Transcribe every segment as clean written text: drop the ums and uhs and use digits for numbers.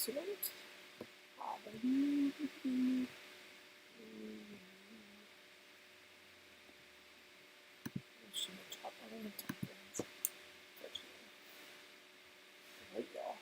Excellent. Baby. Right, y'all.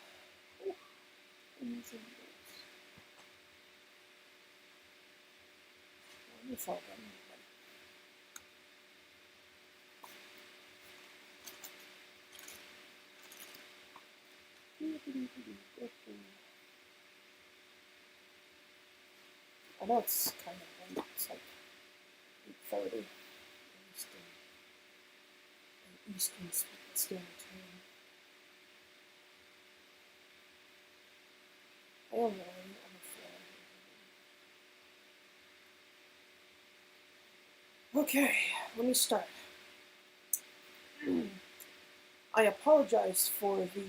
I know it's kind of late. It's like 8:30 Eastern Standard Time. I am really on the floor. Okay, let me start. I apologize for the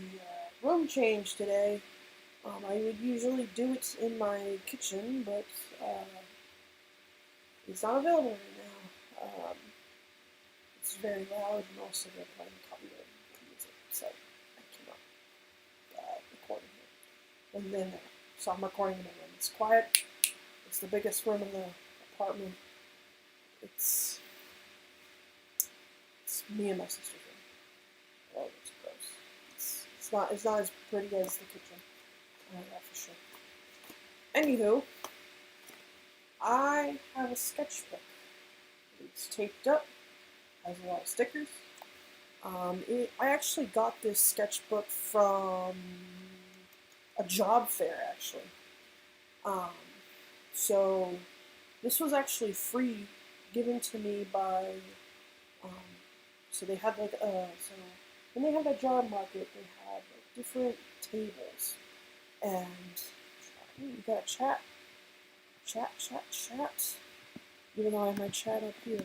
room change today. I would usually do it in my kitchen, but it's not available right now. It's very loud, and also they're playing copyrighted music, so I cannot record in here. And then, so I'm recording in a room. It's quiet. It's the biggest room in the apartment. It's me and my sister's room. Oh, it's gross. It's not as pretty as the kitchen. Yeah, for sure. Anywho, I have a sketchbook. It's taped up, has a lot of stickers. I actually got this sketchbook from a job fair, actually. So this was actually free, given to me by. So they had like so when they had that job market, they had like different tables. And you got a chat. Even though I have my chat up here.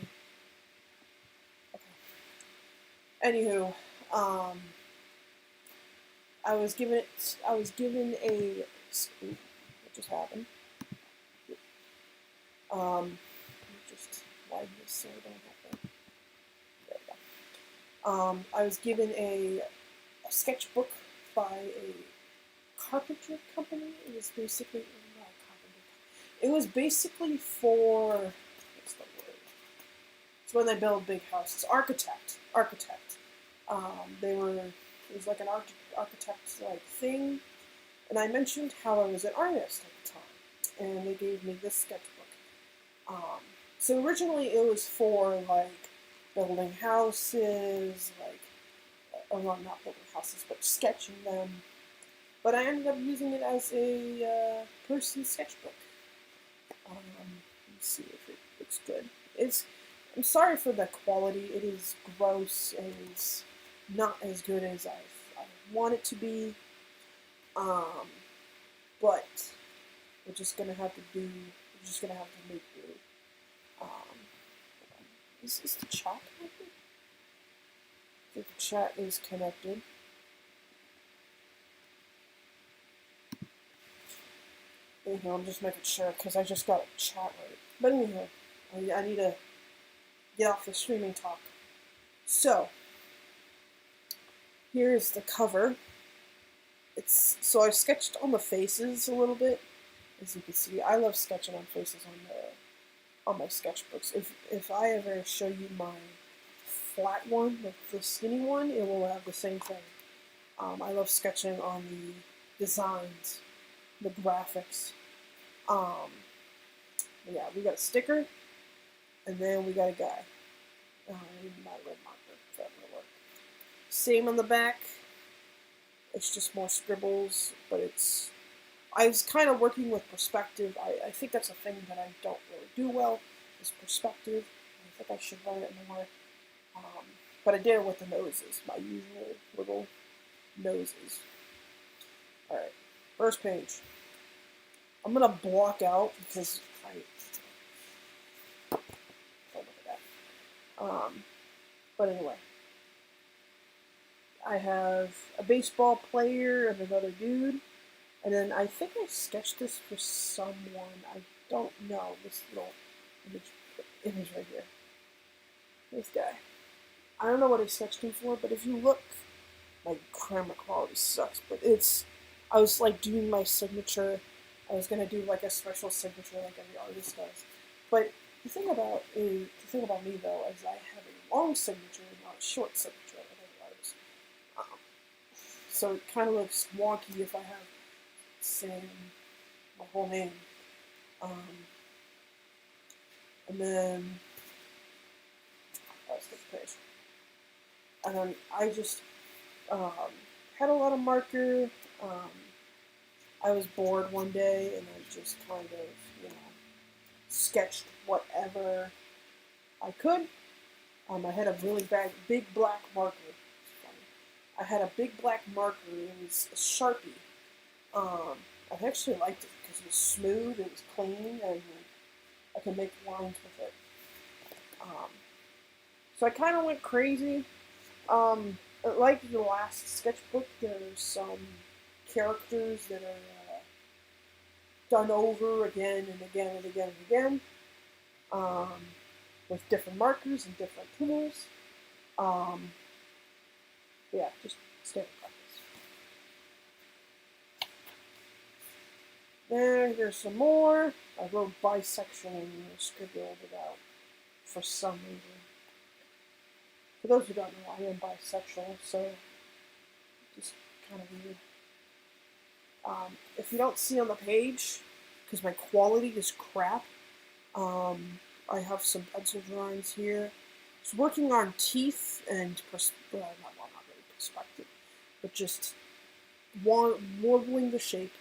Okay. Anywho, I was given a. What just happened? Just widen this so I don't have to. There we go. I was given a sketchbook by a carpenter company. It was basically not a carpenter. It was basically for what's the word? It's when they build big houses. Architect. It was like an architect like thing, and I mentioned how I was an artist at the time, and they gave me this sketchbook. So originally it was for like building houses, well, not building houses, but sketching them. But I ended up using it as a person's sketchbook. Let's see if it looks good. I'm sorry for the quality. It is gross. It is not as good as I want it to be. But we're just gonna have to do. We're just gonna have to make do. Is the chat connected? I think the chat is connected. Anyhow, I'm just making sure because I just got a chat right. But anyhow, I need to get off the streaming talk. So here's the cover. So I sketched on the faces a little bit. As you can see, I love sketching on faces on my sketchbooks. If I ever show you my flat one, the skinny one, it will have the same thing. I love sketching on the designs, the graphics. Yeah, we got a sticker, and then we got a guy. My red marker, that will work. Same on the back. It's just more scribbles, but I was kind of working with perspective. I think that's a thing that I don't really do well, is perspective. I think I should learn it more. But I did it with the noses, my usual little noses. Alright, first page. I'm going to block out because don't look at that. But anyway. I have a baseball player and another dude. And then I think I sketched this for someone. I don't know. This little image right here. This guy. I don't know what I sketched him for, but if you look, my camera quality sucks. But I was like doing my signature. I was gonna do like a special signature like every artist does. But the thing about me though is I have a long signature, not a short signature like every artist. Um, so it kind of looks wonky if I have saying my whole name. Um, and then let's get the page. And then I just um, had a lot of marker. Um, I was bored one day and I just kind of, you know, sketched whatever I could. I had a really big black marker. I had a big black marker. It was a Sharpie. I actually liked it because it was smooth, it was clean, and I could make lines with it. Um, so I kind of went crazy. Like the last sketchbook, there's some characters that are done over again and again and again and again, um, with different markers and different tools. Um, yeah, just standard practice. There's some more. I wrote bisexual and scribbled it out for some reason. For those who don't know, I am bisexual, so just kind of weird. If you don't see on the page, because my quality is crap, I have some pencil drawings here. I was working on teeth and not really perspective, but just warbling the shape.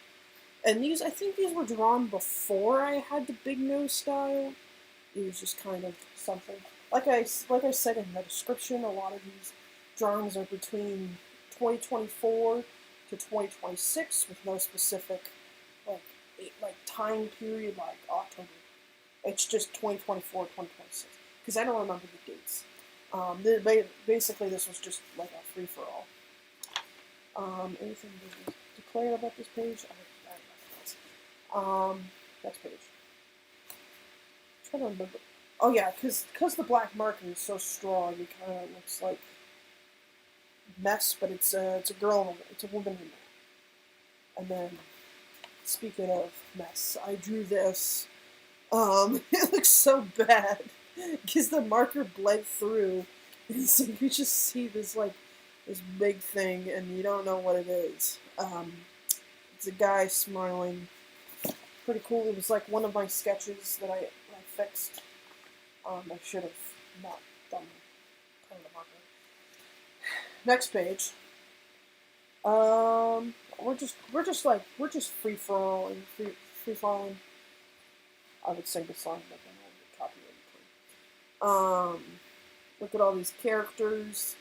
And these, I think these were drawn before I had the big nose style. It was just kind of something. Like I said in the description, a lot of these drawings are between 2024 to 2026 with no specific like time period like October. It's just 2024, 2026 because I don't remember the dates. Basically, this was just like a free for all. Anything to declare about this page? I don't know. Next page. I'm trying to remember. Oh yeah, because the black marker is so strong, it kind of looks like mess, but it's a girl, it's a woman in there. And then, speaking of mess, I drew this. It looks so bad because the marker bled through, and so you just see this this big thing, and you don't know what it is. It's a guy smiling. Pretty cool. It was like one of my sketches that I fixed. I should have not done kind of the marker. Next page. We're just free falling, free falling. I would sing the song, but then I would copyright it. Look at all these characters.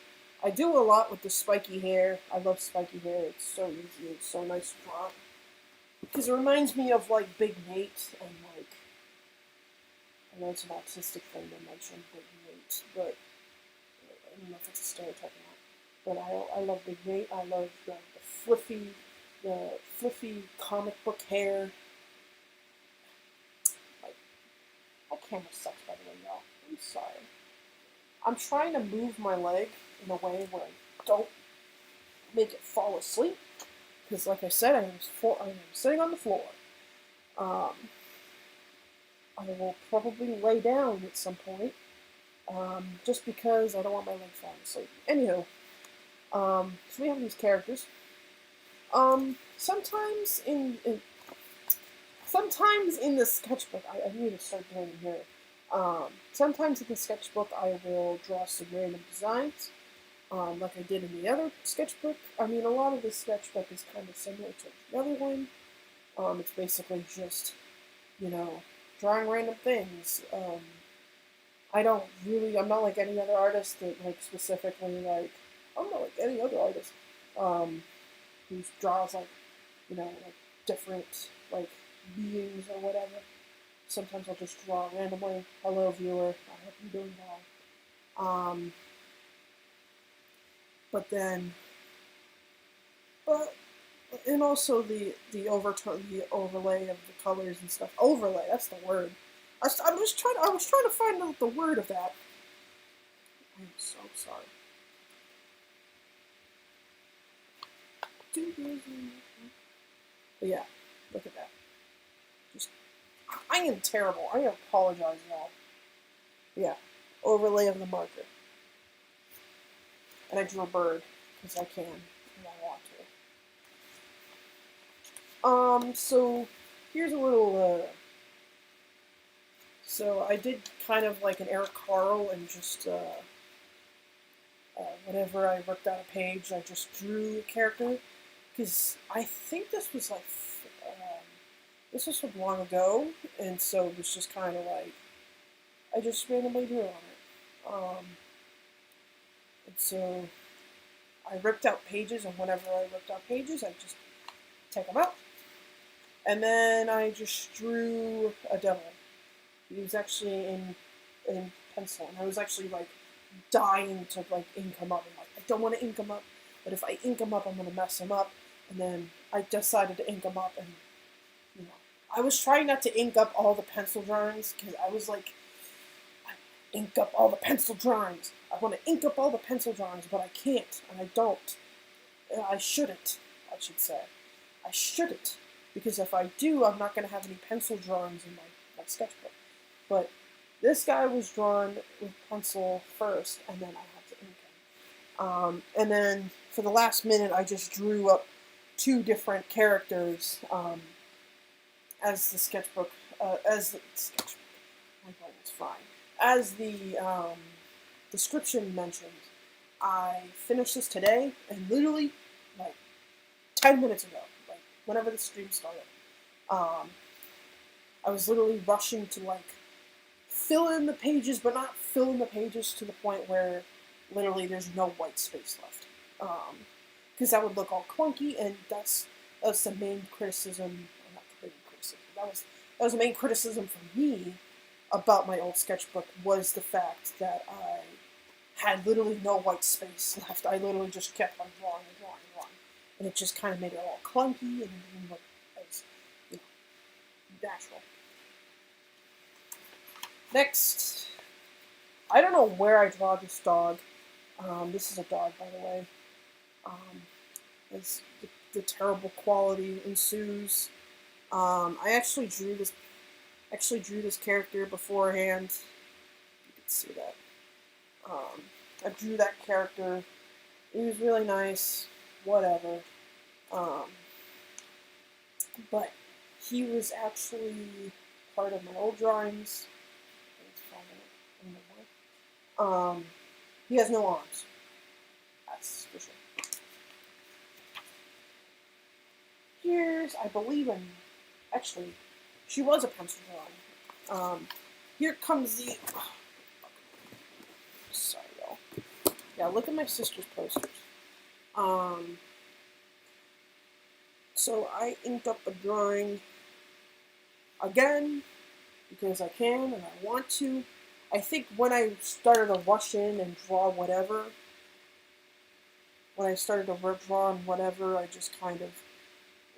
I do a lot with the spiky hair. I love spiky hair. It's so easy. It's so nice to draw. Because it reminds me of like Big Nate and like, I know it's an autistic thing to mention Big Nate, but I don't know if it's a stereotype or not. But I love Big Nate. I love the fluffy comic book hair. Like, my camera sucks, by the way, y'all. I'm sorry. I'm trying to move my leg in a way where I don't make it fall asleep. Because, like I said, I am sitting on the floor. I will probably lay down at some point, just because I don't want my leg falling asleep. Anywho, so we have these characters. Sometimes in the sketchbook, I need to start doing it here. Sometimes in the sketchbook, I will draw some random designs, like I did in the other sketchbook. I mean, a lot of this sketchbook is kind of similar to the other one. It's basically just, you know, drawing random things. I'm not like any other artist that, like, specifically, like, I'm not like any other artist, who draws, like, you know, like, different, like, beings or whatever. Sometimes I'll just draw randomly. Hello, viewer. I hope you're doing well. And also the overlay of the colors and stuff. Overlay, that's the word. I was trying to find out the word of that. I'm so sorry. But yeah, look at that. Just, I am terrible. I apologize, y'all. Yeah, overlay of the marker. And I drew a bird, because I can, and I want to. So, here's a little, so I did kind of like an Eric Carle, and just, whenever I ripped out a page, I just drew a character, because I think this was like, this was from long ago, and so it was just kind of like, I just randomly drew on it. And so I ripped out pages, and whenever I ripped out pages, I just take them out. And then I just drew a devil. He was actually in pencil, and I was actually like dying to like ink him up. I'm like, I don't want to ink him up, but if I ink him up, I'm gonna mess him up. And then I decided to ink him up, and you know, I was trying not to ink up all the pencil drawings because I was like, ink up all the pencil drawings. I want to ink up all the pencil drawings, but I can't, and I don't. I shouldn't, I should say. I shouldn't, because if I do, I'm not going to have any pencil drawings in my sketchbook. But this guy was drawn with pencil first, and then I had to ink him. And then for the last minute, I just drew up 2 different characters as the sketchbook, my brain is fine. As the description mentioned, I finished this today, and literally, like, 10 minutes ago, like, whenever the stream started, I was literally rushing to, like, fill in the pages, but not fill in the pages to the point where literally there's no white space left. Because that would look all clunky, and that's the main criticism, or not the main criticism, that was the main criticism for me about my old sketchbook, was the fact that I had literally no white space left. I literally just kept on drawing and drawing and drawing. And it just kind of made it all clunky, and it didn't look as, you know, natural. Next, I don't know where I draw this dog. This is a dog, by the way. As the terrible quality ensues. I actually drew this character beforehand. You can see that. I drew that character. He was really nice. Whatever. But he was actually part of my old drawings. He has no arms. That's for sure. Here's, I believe actually, she was a pencil drawing. Here comes the, sorry y'all. Yeah, look at my sister's posters. So I inked up a drawing again, because I can and I want to. I think when I started to rush in and draw whatever, I just kind of,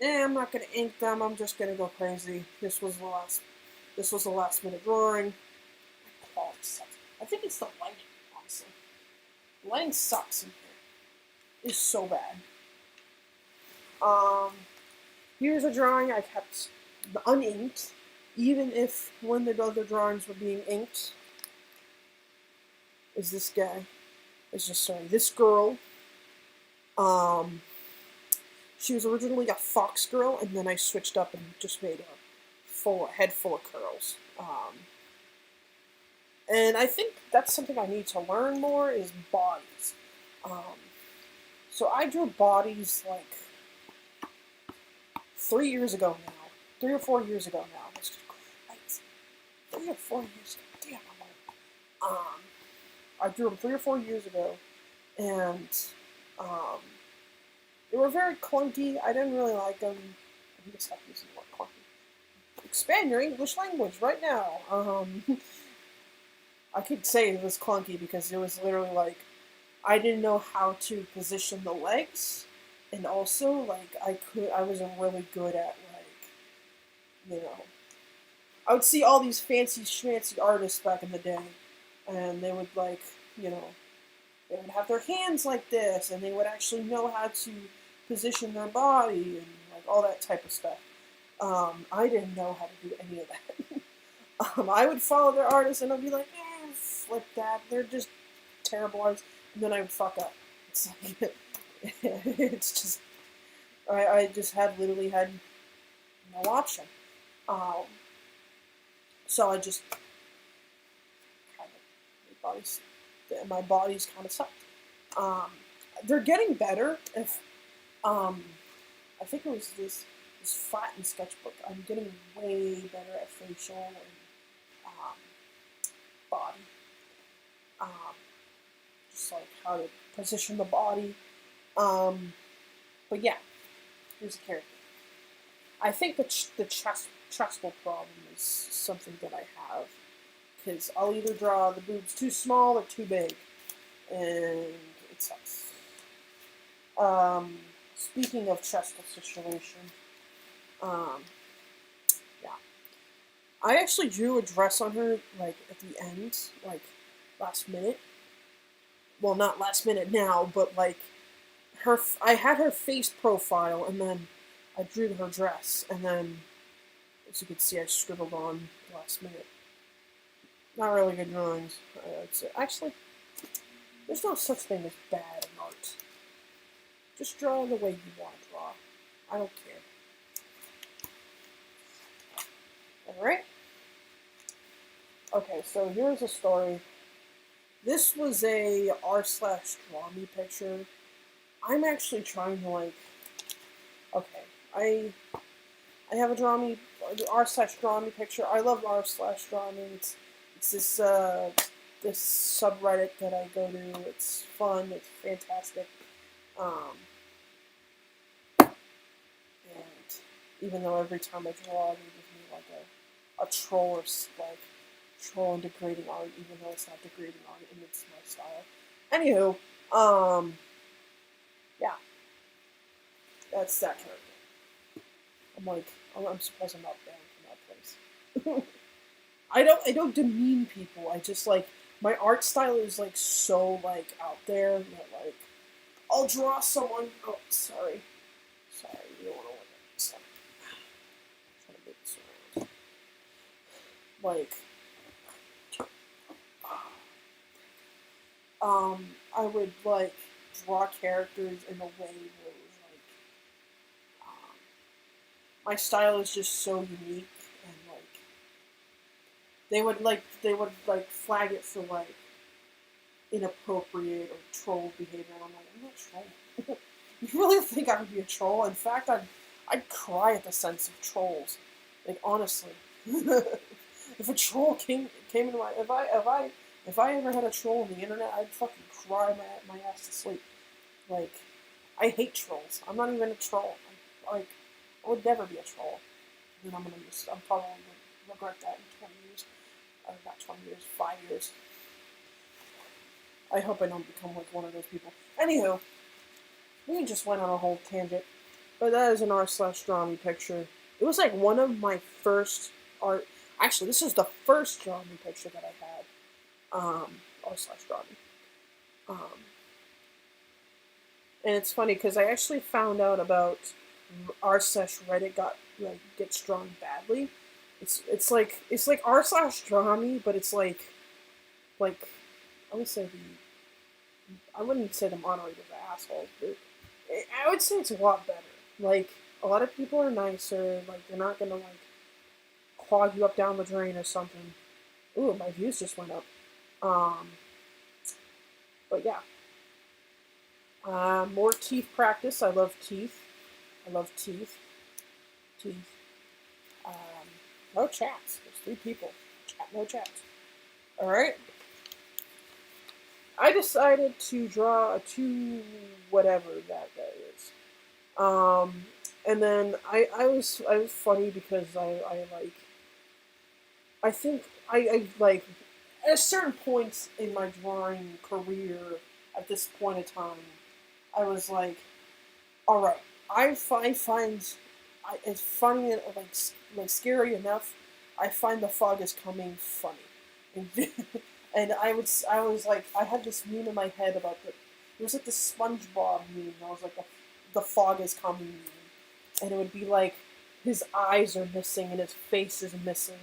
I'm not going to ink them, I'm just going to go crazy. This was the last minute drawing. My quality sucks. I think it's the lighting, honestly. The lighting sucks in here. It's so bad. Here's a drawing I kept uninked, even if when the other drawings were being inked. Is this guy. This girl. She was originally a fox girl, and then I switched up and just made a head full of curls. And I think that's something I need to learn more, is bodies. So I drew bodies like 3 years ago now. 3 or 4 years ago now. That's just crazy. 3 or 4 years ago. Damn, I'm old. I drew them 3 or 4 years ago, and they were very clunky. I didn't really like them. I think I stopped using the word clunky. Expand your English language right now. I could say it was clunky because it was literally like, I didn't know how to position the legs, and also like I wasn't really good at, like, I would see all these fancy schmancy artists back in the day, and they would, like, they would have their hands like this, and they would actually know how to position their body, and like all that type of stuff. I didn't know how to do any of that. I would follow their artists and I'd be like, flip that. They're just terrible artists. And then I would fuck up. It's like, it's just, I just literally had no option. So I just kind of, my body's kind of sucked. They're getting better. If I think it was this flat in Sketchbook. I'm getting way better at facial and body. Just like how to position the body. But yeah, here's a character. I think the chestable problem is something that I have. Because I'll either draw the boobs too small or too big. And it sucks. Speaking of chestal situation, yeah. I actually drew a dress on her, like, at the end, like, last minute. Well, not last minute now, but, like, I had her face profile, and then I drew her dress, and then, as you can see, I scribbled on last minute. Not really good drawings, I'd say. Actually, there's no such thing as bad in art. Just draw the way you want to draw. I don't care. Alright? Okay, so here's a story. This was a r/draw me picture. I'm actually trying to, like... Okay, I have a r/draw me picture. I love r/draw me. It's this, this subreddit that I go to. It's fun. It's fantastic. And even though every time I draw, they give me like a troll or like troll and degrading art, even though it's not degrading art and it's my style. Anywho, yeah, that's that character. I'm surprised I'm not banned from that place. I don't demean people. I just like my art style is like so like out there that like. I'll draw someone. Oh, sorry. You don't want to look at this. I'm trying to make this around. Like, I would like draw characters in a way where it was like, my style is just so unique, and like, they would flag it for like inappropriate or troll behavior, and I'm like, I'm not trolling. You really think I would be a troll? In fact, I'd cry at the sense of trolls. Like, honestly. If a troll came into my... If I ever had a troll on the internet, I'd fucking cry my ass to sleep. Like, I hate trolls. I'm not even a troll. I would never be a troll. And I'm probably going to regret that in 20 years. Not 20 years, 5 years. I hope I don't become like one of those people. Anywho, we just went on a whole tangent. But that is an r/draw me picture. It was like one of my first art... Actually, this is the first draw me picture that I had. r/draw me. And it's funny because I actually found out about r/Reddit gets drawn badly. It's like r/draw me, but it's like I wouldn't say the moderators are assholes, but I would say it's a lot better. Like, a lot of people are nicer, like, they're not gonna, like, clog you up down the drain or something. Ooh, my views just went up. But yeah. More teeth practice. I love teeth. Teeth. No chats. There's 3 people. No chats. Alright. I decided to draw a 2 whatever that is. And then I was funny because I think I like at certain points in my drawing career at this point in time, I was like, all right, I find it's funny and like scary enough. I find the fog is coming funny. And I was like, I had this meme in my head about it was like the SpongeBob meme. I was like, the fog is coming meme. and it would be like his eyes are missing and his face is missing.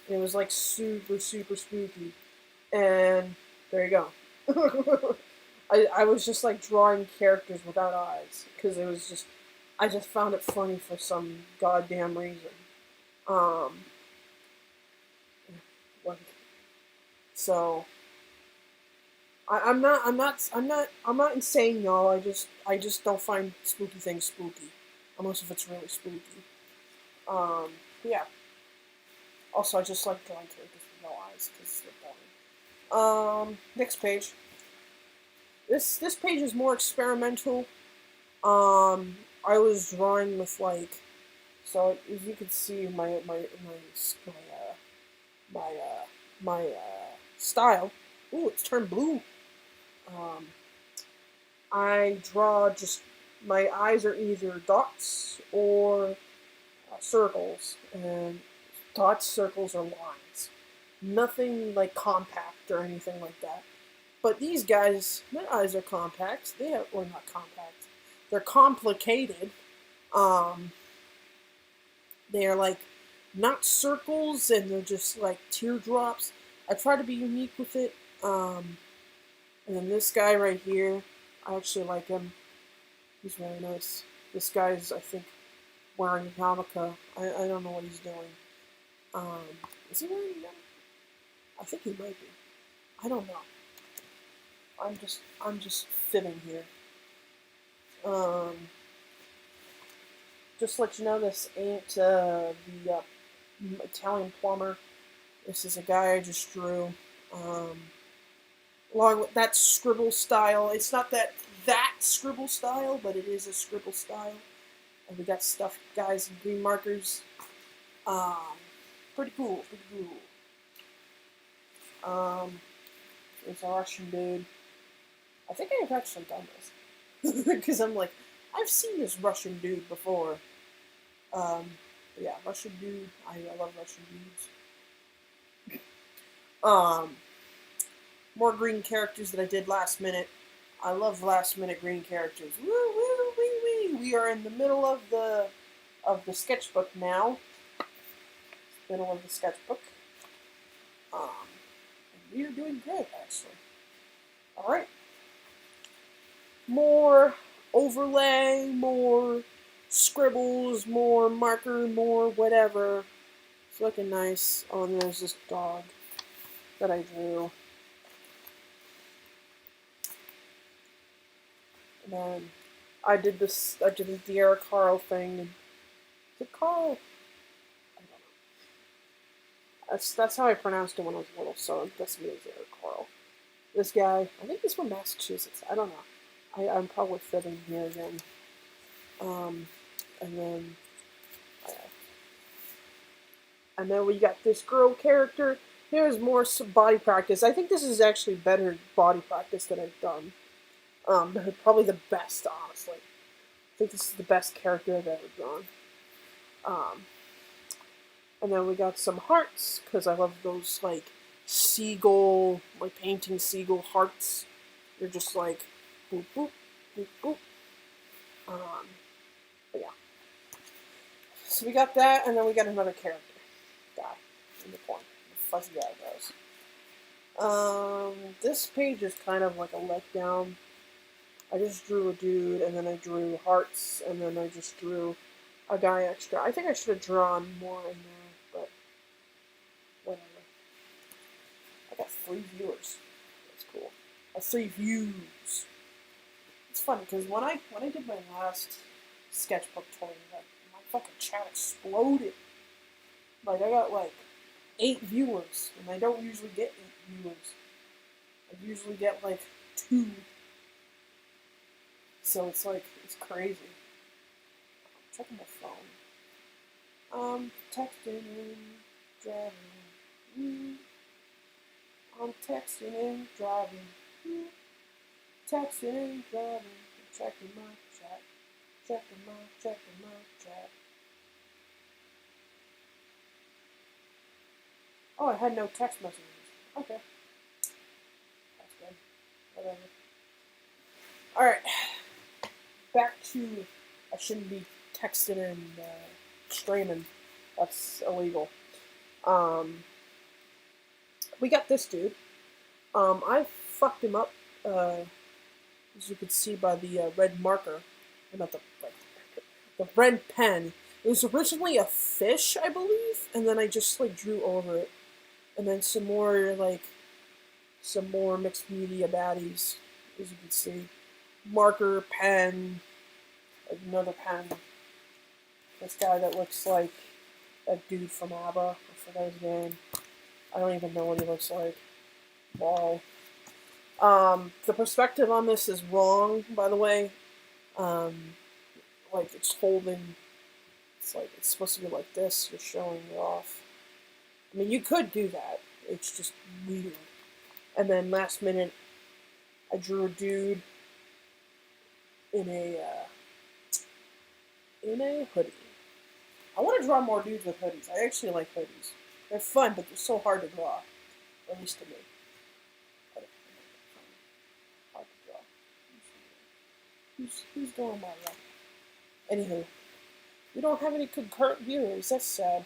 And it was like super, super spooky. And there you go. I was just like drawing characters without eyes because it was just I just found it funny for some goddamn reason. Um, like, so I'm not insane, y'all. I just don't find spooky things spooky, unless if it's really spooky. Um, yeah. Also, I just like drawing characters with no eyes because they're boring. Next page. This page is more experimental. I was drawing with like, so as you can see, my style. Ooh, it's turned blue. Um, I draw just my eyes are either dots or circles, and dots, circles, or lines. Nothing like compact or anything like that. But these guys, their eyes are compact. They have, or not compact. They're complicated. Um, they're like not circles, and they're just like teardrops. I try to be unique with it. And then this guy right here, I actually like him. He's really nice. This guy's, I think, wearing a yarmulke. I don't know what he's doing. Um, is he wearing a yarmulke? I think he might be. I don't know. I'm just fibbing here. Just to let you know, this ain't the Italian plumber. This is a guy I just drew. Along with that scribble style. It's not that scribble style, but it is a scribble style. And we got stuff, guys, and green markers. Pretty cool, pretty cool. There's a Russian dude. I think I've actually done this. Because I'm like, I've seen this Russian dude before. But yeah, Russian dude. I love Russian dudes. More green characters that I did last minute. I love last minute green characters. Woo woo wee wee. We are in the middle of the sketchbook now. Middle of the sketchbook. And we are doing good actually. All right. More overlay, more scribbles, more marker, more whatever. It's looking nice. Oh, and there's this dog that I drew. And then I did the Eric Carl thing. And is it Carl? I don't know. That's how I pronounced it when I was little, so I'm guessing it was Eric Carl. This guy, I think he's from Massachusetts. I don't know. I'm probably fibbing here again. And then we got this girl character. Here's more body practice. I think this is actually better body practice that I've done. Probably the best, honestly. I think this is the best character I've ever drawn. And then we got some hearts, because I love those, like, seagull, like, painting seagull hearts. They're just like, boop, boop, boop, boop. But yeah. So we got that, and then we got another character. Guy in the corner. Fuzzy eyebrows. This page is kind of like a letdown. I just drew a dude, and then I drew hearts, and then I just drew a guy extra. I think I should have drawn more in there, but whatever. I got 3 viewers. That's cool. 3 views. It's funny because when I did my last sketchbook tour, my fucking chat exploded. Like I got like 8 viewers, and I don't usually get 8 viewers. I usually get like 2. So it's like, it's crazy. I'm checking my phone. Texting and driving. I'm texting and driving. Texting and driving. Checking my chat. Checking my chat. Oh, I had no text messages. Okay. That's good. Whatever. Alright. Back to, I shouldn't be texting and streaming. That's illegal. We got this dude. I fucked him up, as you can see by the red marker. Not the red pen. It was originally a fish, I believe, and then I just drew over it, and then some more mixed media baddies, as you can see. Marker, pen, another pen. This guy that looks like that dude from ABBA. I forgot his name. I don't even know what he looks like. Ball. The perspective on this is wrong, by the way. It's holding. It's supposed to be like this. You're showing it off. I mean, you could do that. It's just weird. And then last minute, I drew a dude in a hoodie. I want to draw more dudes with hoodies. I actually like hoodies. They're fun, but they're so hard to draw. At least to me. Hard to draw. Who's doing my work? Anywho, we don't have any concurrent viewers. That's sad.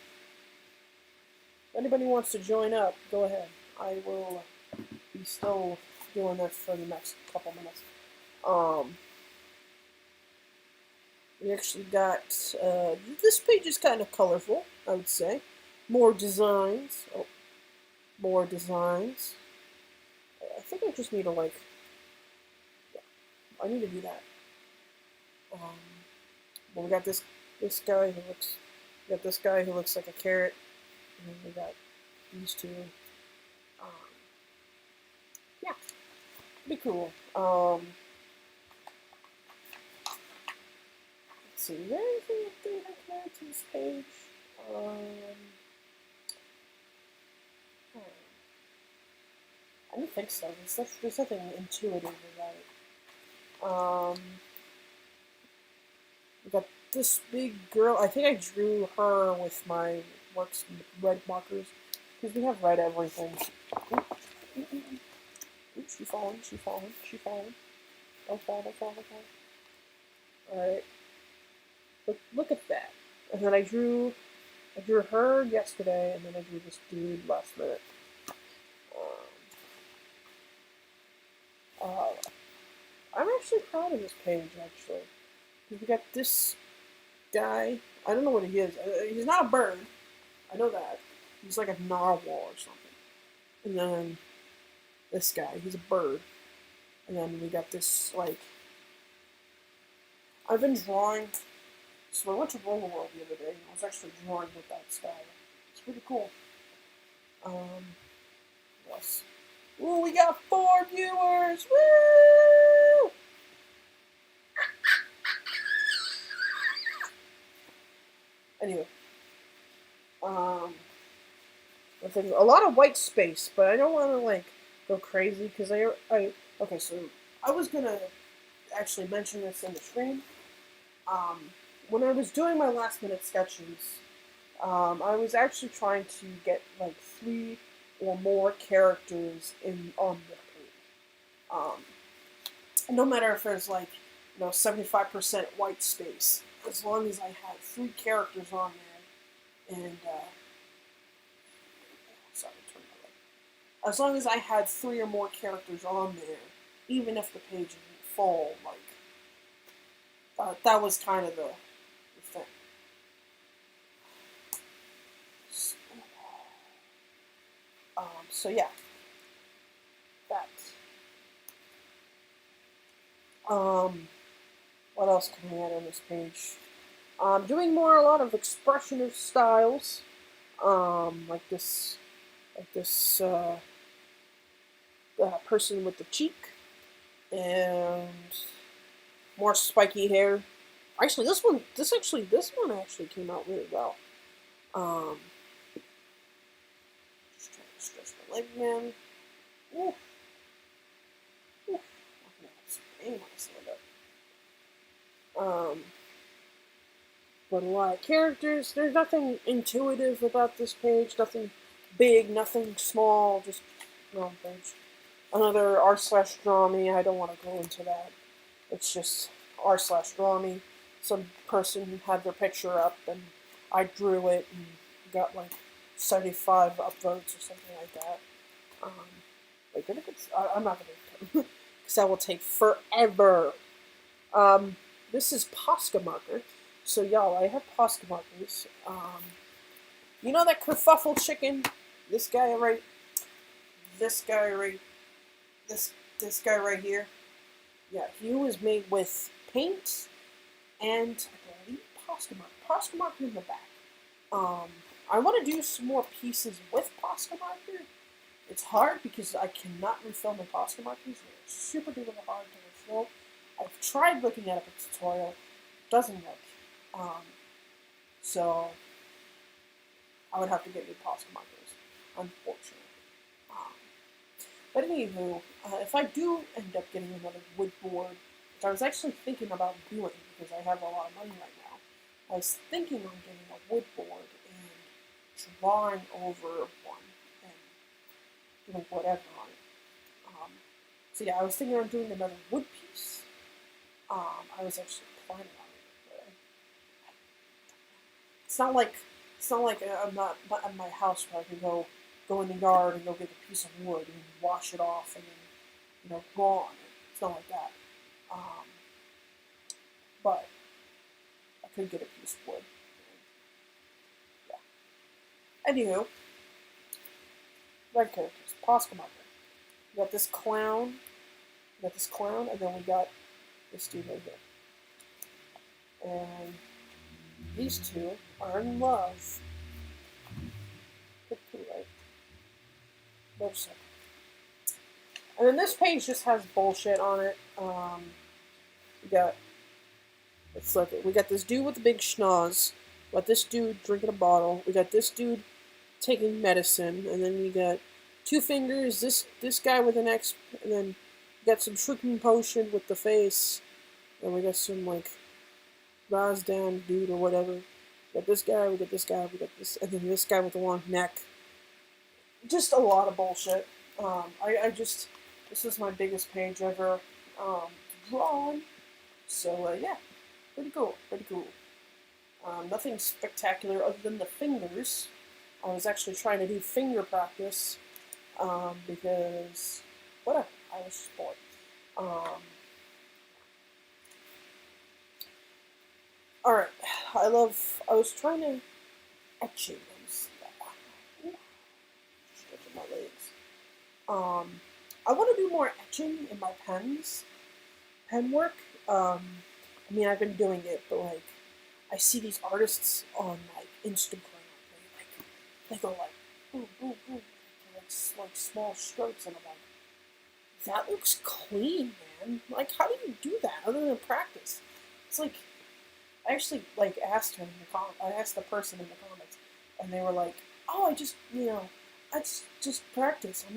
If anybody wants to join up, go ahead. I will be still doing this for the next couple minutes. We actually got, this page is kind of colorful, I would say. More designs. Oh, more designs. I think I just need to, I need to do that. Well, we got this guy who looks like a carrot. And then we got these two. Yeah, be cool. Let's see, is there anything up there I can add to this page? I don't think so. There's nothing intuitive about it. We got this big girl. I think I drew her with my red markers because we have red everything. Oops, she's falling. Don't fall. Alright. Look at that. And then I drew her yesterday, and then I drew this dude last minute. I'm actually proud of this page, actually. We got this guy. I don't know what he is. He's not a bird. I know that. He's like a narwhal or something. And then this guy. He's a bird. And then we got this, I've been drawing. So I went to Roller World the other day, and I was actually drawing with that style. It's pretty cool. Yes. Ooh, we got 4 viewers! Woo! Anyway. A lot of white space, but I don't want to, go crazy, because okay, so I was going to actually mention this in the stream. When I was doing my last minute sketches, I was actually trying to get 3 or more characters on the page. No matter if there's 75% white space, as long as I had 3 characters on there, and as long as I had 3 or more characters on there, even if the page didn't fall, that was kind of the thing. So yeah, that. What else can we add on this page? Doing a lot of expressionist styles, like this person with the cheek, and more spiky hair. Actually, this one actually came out really well. Just trying to stretch my leg again. Ooh. I'm gonna have some pain when I stand up. But a lot of characters. There's nothing intuitive about this page. Nothing big, nothing small. Just wrong page. Another r/draw me. I don't want to go into that. It's just r/draw me. some person had their picture up, and I drew it and got like 75 upvotes or something like that. Wait, did it get? I'm not gonna because that will take forever. This is Posca marker. So y'all, I have Posca markers. You know that kerfuffle chicken? This guy right. This guy right. This guy right here. Yeah, he was made with paint and I believe Posca marker. Posca marker in the back. I want to do some more pieces with Posca marker. It's hard because I cannot refill my Posca markers. They're super duper hard to refill. I've tried looking at a tutorial. It doesn't work. So I would have to get new Posca markers, unfortunately. But anywho, if I do end up getting another wood board, which I was actually thinking about doing because I have a lot of money right now, I was thinking on getting a wood board and drawing over one and doing whatever on it. So yeah, I was thinking on doing another wood piece. I was actually planning on it, but it's not like I'm not at my house where I can go in the yard and go get a piece of wood and wash it off and then go on it. It's not like that. But I could get a piece of wood. And, yeah. Anywho, red characters, Posca marker. We got this clown. And then we got this dude right here. And these two are in love. Pretty cool, right? Motorcycle. And then this page just has bullshit on it. We got this dude with the big schnoz. We got this dude drinking a bottle. We got this dude taking medicine, and then we got two fingers. This guy with an X, and then we got some shrinking potion with the face, and we got some like Razdan dude or whatever. We got this guy. We got this guy. We got this, and then this guy with the long neck. Just a lot of bullshit. This is my biggest page ever drawn. So yeah, pretty cool. Nothing spectacular other than the fingers. I was actually trying to do finger practice because whatever. I was bored. All right. I was trying to etching. Stretching my legs. I want to do more etching in my pen work. I mean, I've been doing it, but like, I see these artists on like Instagram. They go like, boom, boom, boom, like small strokes, and I'm like, that looks clean, man. Like, how do you do that other than practice? It's like, I actually like asked her in the I asked the person in the comments, and they were like, oh, I just practice. I'm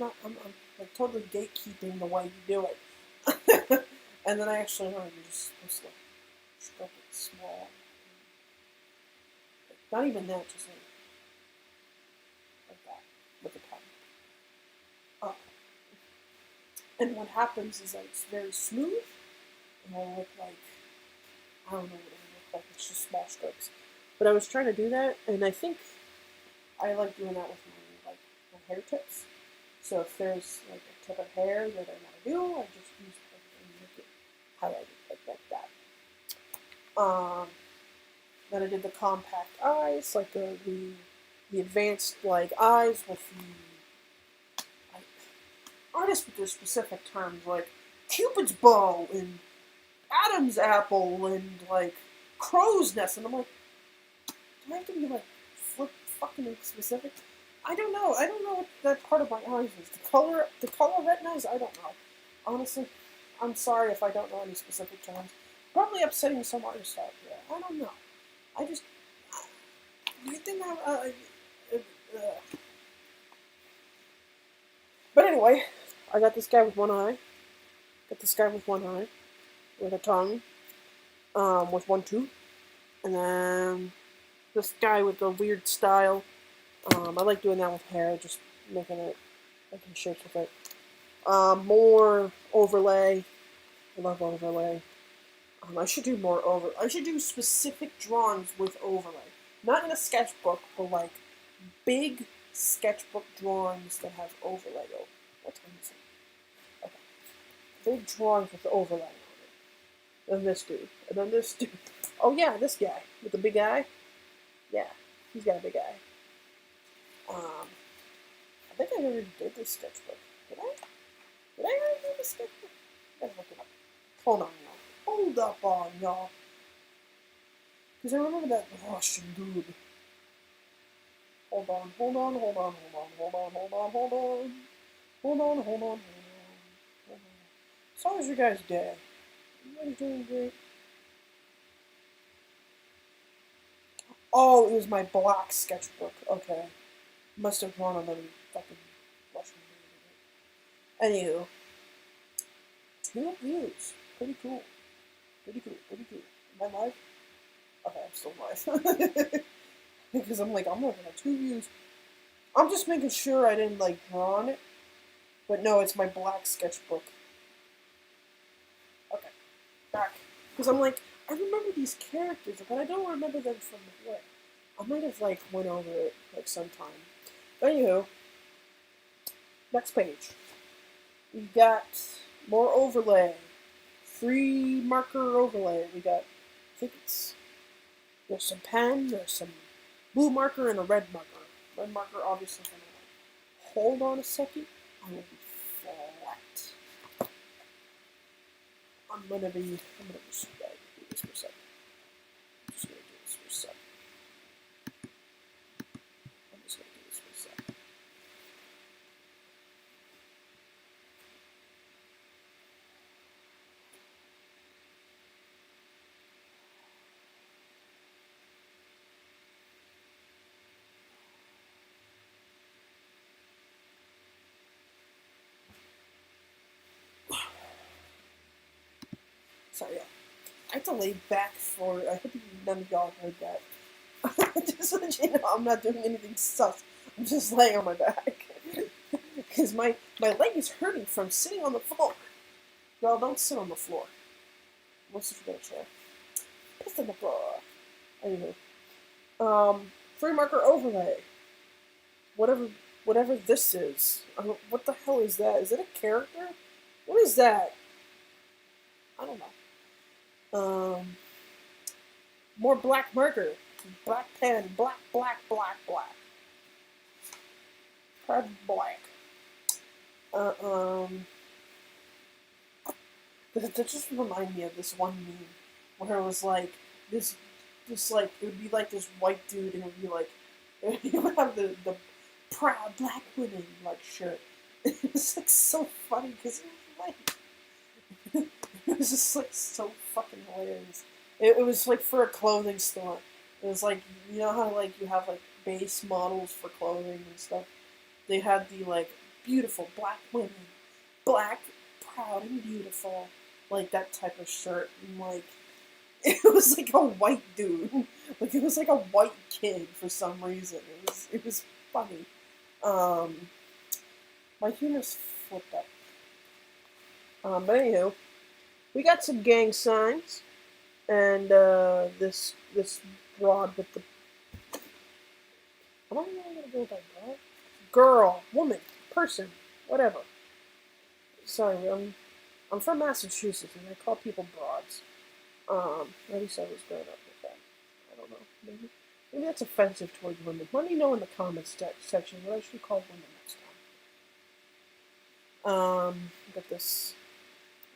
like totally gatekeeping the way you do it. And then I actually learned you're just supposed to stroke it small. Not even that, just like that with the pen. And what happens is that it's very smooth, and it'll look like, I don't know what it would look like, it's just small strokes. But I was trying to do that, and I think I like doing that with my hair tips. So if there's like a tip of hair that I want to do, I just use it and make it highlighted like that. Then I did the compact eyes, like the advanced like eyes with the artists with their specific terms, like Cupid's bow and Adam's apple and like crow's nest, and I'm like, do I have to be like fucking specific? I don't know what that part of my eyes is. The color retinas, I don't know. Honestly, I'm sorry if I don't know any specific terms. Probably upsetting some artists out there. I don't know. I just, do you think But anyway, I got this guy with one eye. Got this guy with one eye. With a tongue. With one tooth. And then this guy with the weird style. I like doing that with hair, just making shapes with it. More overlay. I love overlay. I should do more I should do specific drawings with overlay. Not in a sketchbook, but like big sketchbook drawings that have overlay. What time is it? Okay. Big drawings with overlay on it. And this dude. And then this dude. Oh yeah, this guy. With the big eye. Yeah. He's got a big eye. I think I already did this sketchbook. Did I? Did I already do this sketchbook? I gotta look it up. Hold on, y'all. Hold up on y'all. Because I remember that Russian dude. Hold on, hold on, hold on, hold on, hold on, hold on, hold on. Hold on, hold on, hold on, hold on. So how was your guys' day? You guys doing great? Oh, it was my black sketchbook. Okay. Must have drawn another fucking Russian dude. Anywho. 2 views. Pretty cool. Pretty cool, pretty cool. Am I live? Okay, I'm still live. Because I'm like, I'm looking at 2 views. I'm just making sure I didn't, like, draw on it. But no, it's my black sketchbook. Okay, back. Because I'm like, I remember these characters, but I don't remember them from the play. I might have, like, went over it, like, sometime. But anywho, next page. We got more overlay. Free marker overlay. We got tickets. There's some pen, there's some blue marker, and a red marker. Red marker, obviously, for now. Hold on a second. I will be flat. I'm gonna just do this for a second. I'm just gonna do this for a second. I'm just gonna do this for a second. Sorry, yeah. I have to lay back for. I hope none of y'all heard that. Just so that you know, I'm not doing anything sus. I'm just laying on my back. Because my leg is hurting from sitting on the floor. Y'all don't sit on the floor. Unless if you got a chair. Piss on the floor. Anywho. Free marker overlay. Whatever this is. What the hell is that? Is it a character? What is that? I don't know. More black marker. Black pen. Black. Proud black. That just reminded me of this one meme where it was like this like it would be like this white dude and it would be like he would have the proud black women like shirt. It was like so funny because it was like it was just like so fucking hilarious. It was like for a clothing store. It was like, you know how like you have like base models for clothing and stuff. They had the like beautiful black women, black, proud and beautiful, like that type of shirt, and like it was like a white dude, like it was like a white kid for some reason. It was funny. My humor's flipped up. But anywho, we got some gang signs, and this broad with the. I don't know how I'm gonna go by broad. Girl, woman, person, whatever. Sorry, I'm from Massachusetts, and I call people broads. At least I was growing up with that. I don't know. Maybe that's offensive toward women. Let me know in the comments section what I should call women next time.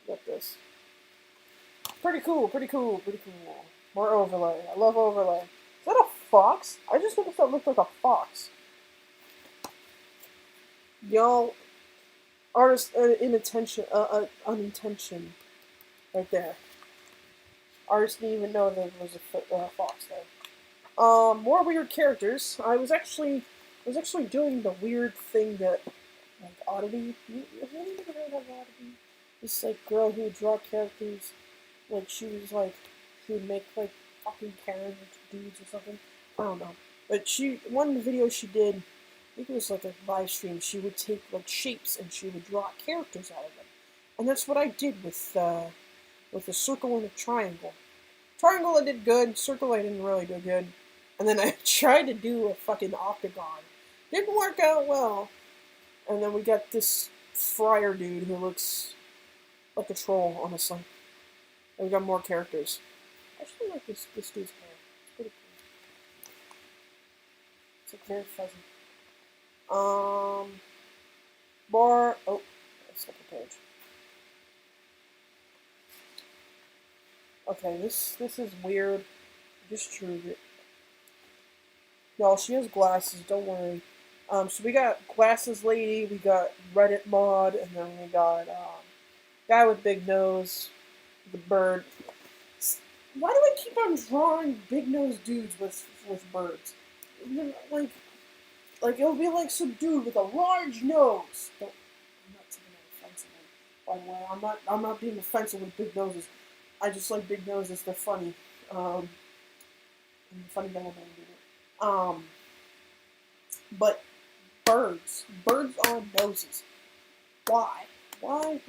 Got this. Pretty cool. More overlay. I love overlay. Is that a fox? I just noticed that looked like a fox. Y'all, artist unintention, right there. Artist didn't even know there was a fox there. More weird characters. I was actually doing the weird thing that, like, Oddity. Have you ever heard of Oddity? This like girl who would draw characters, like she would make like fucking Karen dudes or something. I don't know. But one video she did, I think it was like a live stream, she would take like shapes and she would draw characters out of them. And that's what I did with with a circle and a triangle. Triangle I did good, circle I didn't really do good. And then I tried to do a fucking octagon. Didn't work out well. And then we got this friar dude who looks like a troll, honestly. And we got more characters. I actually like this dude's hair. It's pretty cool. It's like very fuzzy. More. Oh, second page. Okay, this is weird. Just drew it. No, she has glasses. Don't worry. So we got glasses lady. We got Reddit mod, and then we got guy with big nose, the bird. Why do I keep on drawing big nosed dudes with birds? Like it'll be like some dude with a large nose. I'm not taking that offensively. By the way, I'm not being offensive with big noses. I just like big noses. They're funny. And funny that I'm gonna do it. But birds on noses. Why? Why?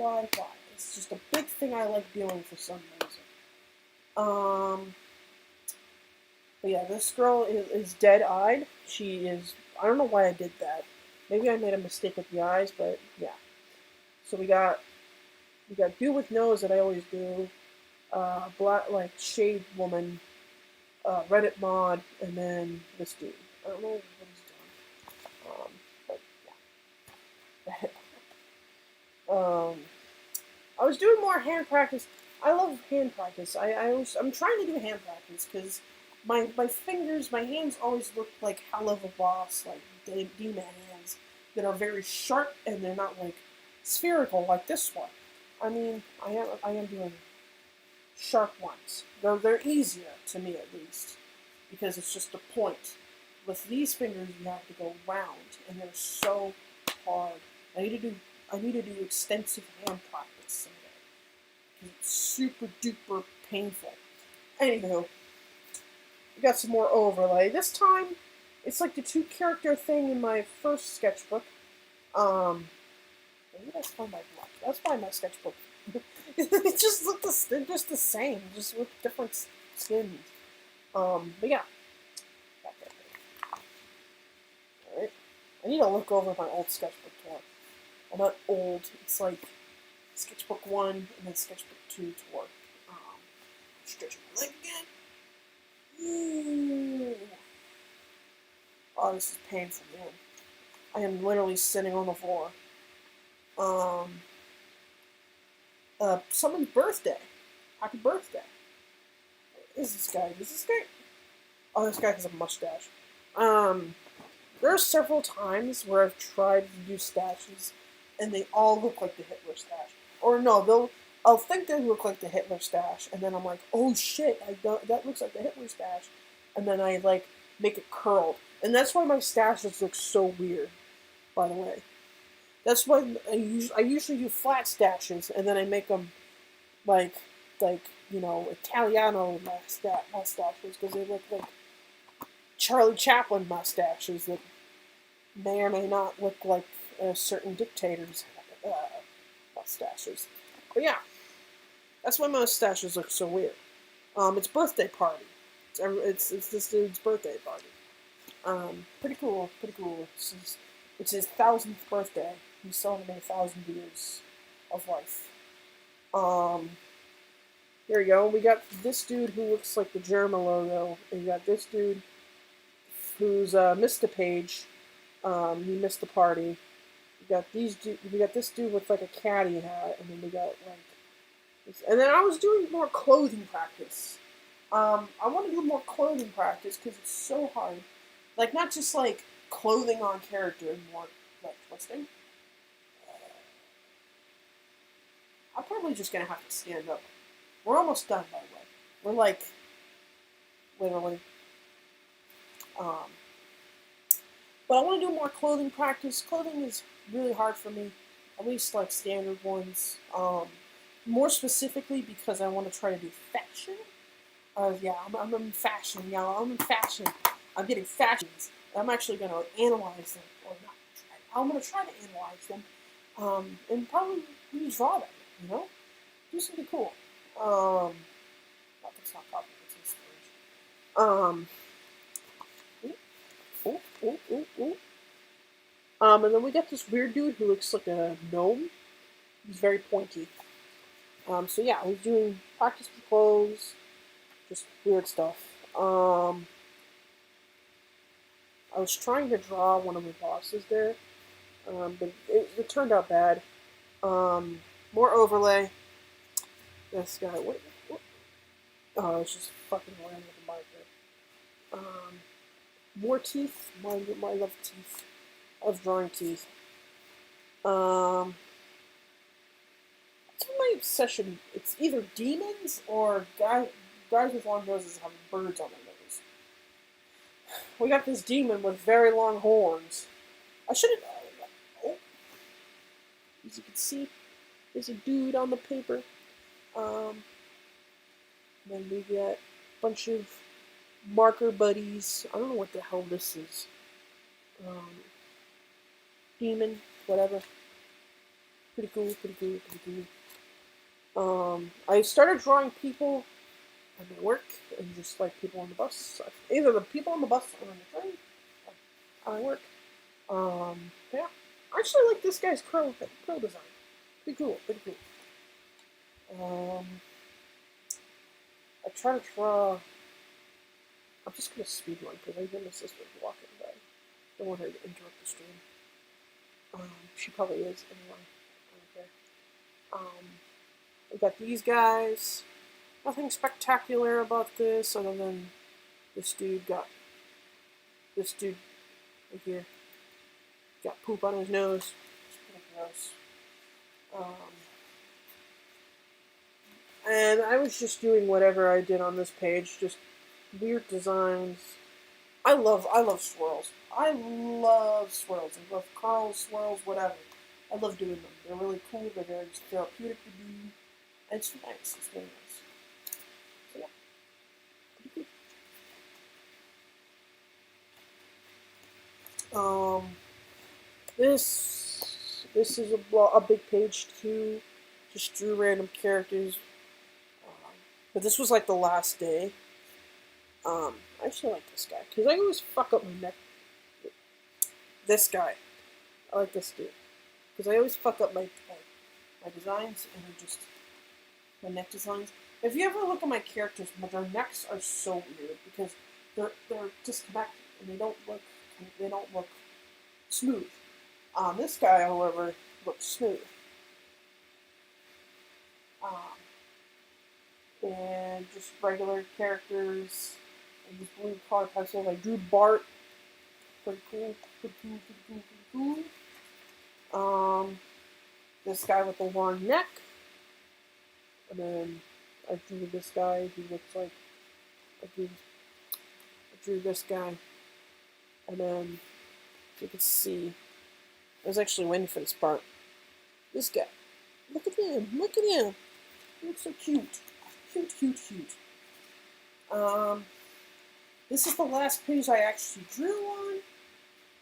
It's just a big thing I like doing for some reason. But yeah, this girl is dead-eyed. She is. I don't know why I did that. Maybe I made a mistake with the eyes, but yeah. So we got dude with nose that I always do. Black like shade woman. Reddit mod, and then this dude. I don't know what he's doing. But yeah. I was doing more hand practice. I love hand practice. I'm trying to do hand practice because my fingers, my hands always look like hell of a boss, like demon hands that are very sharp and they're not like spherical like this one. I mean, I am doing sharp ones. They're easier to me at least because it's just a point. With these fingers, you have to go round, and they're so hard. I need to do extensive hand practice someday. It's super duper painful. Anywho, we got some more overlay. This time, it's like the 2-character thing in my first sketchbook. Maybe that's by my blog. That's by my sketchbook. It just looked just the same, just with different skins. But yeah. Alright. I need to look over my old sketchbook tour. Well, not old, it's like Sketchbook 1 and then Sketchbook 2 tour. Stretching my leg again. Ooh. Oh, this is painful, man. I am literally sitting on the floor. Someone's birthday. Happy birthday. What is this guy? Oh, this guy has a mustache. There are several times where I've tried to do stashes, and they all look like the Hitler stash. Or no, I'll think they look like the Hitler stash, and then I'm like, oh shit, that looks like the Hitler stash, and then I like make it curled, and that's why my stashes look so weird. By the way, that's why I usually do flat stashes, and then I make them like Italiano mustaches because they look like Charlie Chaplin mustaches that may or may not look like certain dictators' mustaches. But yeah, that's why mustaches look so weird. It's birthday party. It's this dude's birthday party. Pretty cool. It's his 1000th birthday. He's celebrating 1,000 years of life. Here we go. We got this dude who looks like the Germa logo. And we got this dude who's missed a page. He missed the party. We got this dude with like a caddy hat, and then we got like this. And then I was doing more clothing practice. I want to do more clothing practice because it's so hard. Like not just like clothing on character, more like twisting. I'm probably just gonna have to stand up. We're almost done, by the way. We're like literally. But I want to do more clothing practice. Clothing is really hard for me, at least like standard ones. More specifically because I want to try to do fashion. Yeah, I'm in fashion. Yeah, I'm in fashion. I'm getting fashions. I'm actually going to analyze them, or not try. I'm going to try to analyze them, and probably redraw them. Do something cool. No, that's not copy. It's in storage. And then we got this weird dude who looks like a gnome. He's very pointy. So yeah, I was doing practice with clothes, just weird stuff. I was trying to draw one of the bosses there, but it turned out bad. More overlay. This guy, what? Oh, it's just fucking around with the marker. More teeth. I love teeth. I love drawing teeth. It's my obsession. It's either demons or guys with long noses having birds on their nose. We got this demon with very long horns. I should have. Oh, as you can see, there's a dude on the paper. Then we get a bunch of marker buddies. I don't know what the hell this is. Demon, whatever. Pretty cool. I started drawing people at my work and just like people on the bus. Either the people on the bus or on the train. I work. Yeah. I actually like this guy's crow design. Pretty cool. I try to draw. I'm just gonna speed run because I hear my sister walking by. Don't want her to interrupt the stream. She probably is anyway. I don't care. We got these guys. Nothing spectacular about this other than this dude right here got poop on his nose. It's pretty gross. And I was just doing whatever I did on this page, just weird designs. I love swirls. I love curls, swirls, whatever. I love doing them. They're really cool. They're very therapeutic to do. And it's nice. It's really nice. So yeah, pretty cool. This is a big page too. Just drew random characters. But this was like the last day. I actually like this guy because I always fuck up my neck. This guy, I like this dude because I always fuck up my designs and my neck designs. If you ever look at my characters, their necks are so weird because they're disconnected and they don't look smooth. This guy, however, looks smooth. And just regular characters and just blue color pencils. I drew Bart. Pretty cool. This guy with the long neck. And then I drew this guy who looks like I drew this guy. And then as you can see, I was actually waiting for this part. This guy. Look at him. He looks so cute. Cute. This is the last page I actually drew on.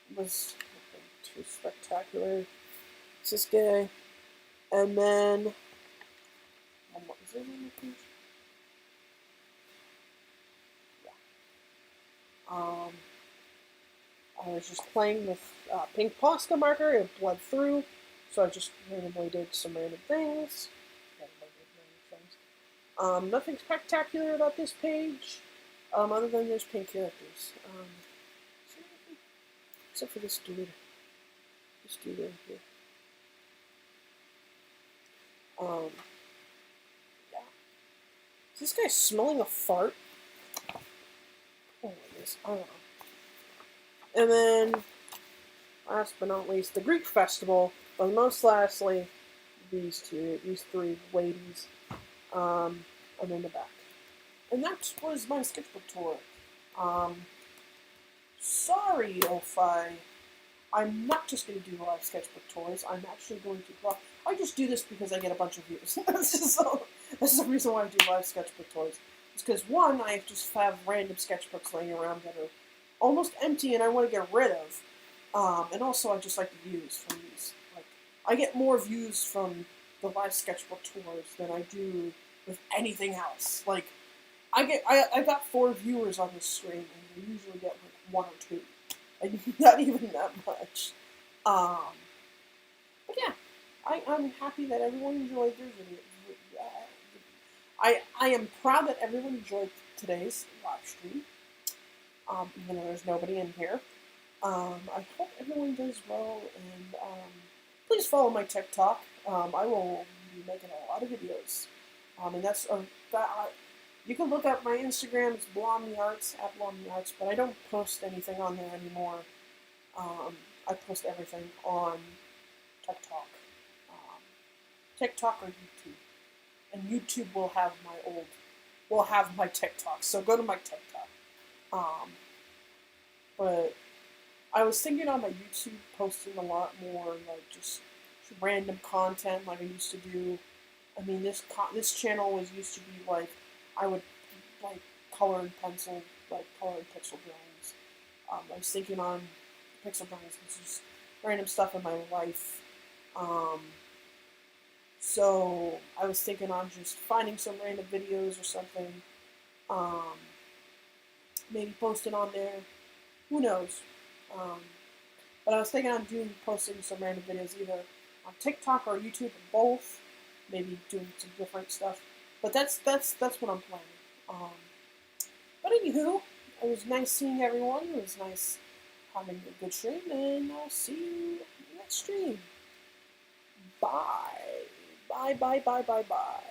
It was nothing too spectacular. It's this guy. And then, is there one page? Yeah. I was just playing with pink Posca marker. It bled through, so I just randomly did some random things. Nothing spectacular about this page, other than there's pink characters. Except for this dude. This dude right here. Yeah. Is this guy smelling a fart? Oh, it is. I don't know. And then, last but not least, the Greek festival. But most lastly, these three ladies. And in the back. And that was my sketchbook tour. Sorry if I'm not just going to do live sketchbook tours. I'm actually going to. Well, I just do this because I get a bunch of views. This is the reason why I do live sketchbook tours. It's because one, I just have random sketchbooks laying around that are almost empty and I want to get rid of. And also, I just like the views from these. Like, I get more views from the live sketchbook tours than I do with anything else. Like, I got 4 viewers on this stream, and we usually get like 1 or 2. Like, not even that much. But yeah, I'm happy that everyone enjoyed their video. I am proud that everyone enjoyed today's live stream, even though there's nobody in here. I hope everyone does well, and please follow my TikTok. I will be making a lot of videos, and that's you can look up my Instagram. It's @blondiearts, but I don't post anything on there anymore. I post everything on TikTok, TikTok or YouTube, and YouTube will have my TikTok. So go to my TikTok. But I was thinking on my YouTube posting a lot more like just random content like I used to do. I mean, this channel was used to be like I would like color and pixel drawings. I was thinking on pixel drawings, it's just random stuff in my life. So I was thinking on just finding some random videos or something, maybe posting on there. Who knows? But I was thinking on posting some random videos either on TikTok or YouTube, or both. Maybe doing some different stuff. But that's what I'm planning. But anywho, it was nice seeing everyone. It was nice having a good stream, and I'll see you next stream. Bye. Bye, bye, bye, bye, bye.